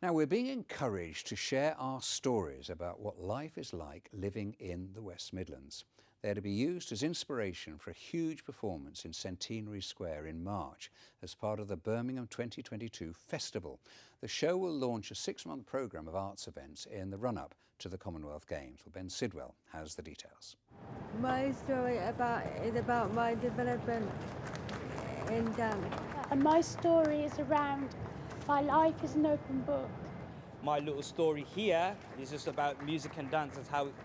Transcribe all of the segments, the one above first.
Now, we're being encouraged to share our stories about what life is like living in the West Midlands. They're to be used as inspiration for a huge performance in Centenary Square in March as part of the Birmingham 2022 Festival. The show will launch a 6-month programme of arts events in the run-up to the Commonwealth Games. Well, Ben Sidwell has the details. My story is about my development in dance. And my story is around my life is an open book. My little story here is just about music and dance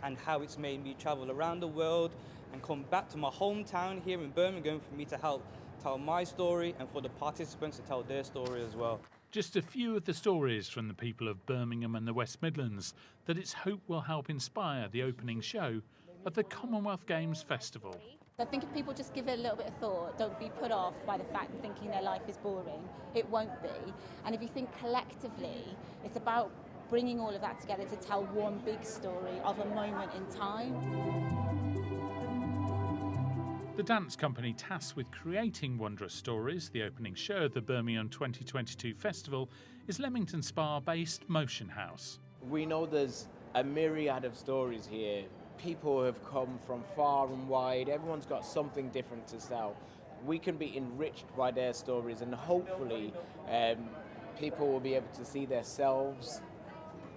and how it's made me travel around the world and come back to my hometown here in Birmingham for me to help tell my story and for the participants to tell their story as well. Just a few of the stories from the people of Birmingham and the West Midlands that it's hope will help inspire the opening show of the Commonwealth Games Festival. I think if people just give it a little bit of thought, don't be put off by the fact of thinking their life is boring. It won't be. And if you think collectively, it's about bringing all of that together to tell one big story of a moment in time. The dance company tasked with creating Wondrous Stories, the opening show of the Birmingham 2022 Festival, is Leamington Spa-based Motionhouse. We know there's a myriad of stories here. People have come from far and wide. Everyone's got something different to tell. We can be enriched by their stories, and hopefully people will be able to see themselves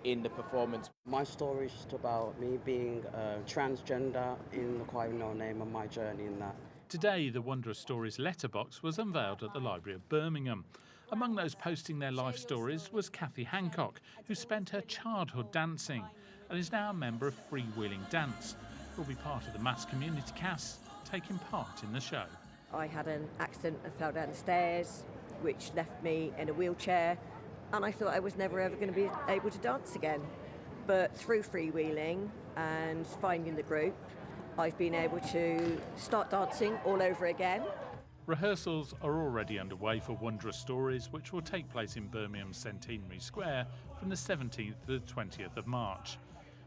in the performance. My story is just about me being transgender in the quite no name and my journey in that. Today, the Wondrous Stories letterbox was unveiled at the Library of Birmingham. Among those posting their life stories was Kathy Hancock, who spent her childhood dancing and is now a member of Freewheeling Dance, who will be part of the mass community cast taking part in the show. I had an accident and fell down the stairs, which left me in a wheelchair, and I thought I was never ever going to be able to dance again. But through freewheeling and finding the group, I've been able to start dancing all over again. Rehearsals are already underway for Wondrous Stories, which will take place in Birmingham's Centenary Square from the 17th to the 20th of March,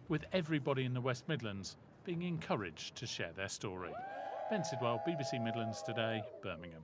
with everybody in the West Midlands being encouraged to share their story. Ben Sidwell, BBC Midlands Today, Birmingham.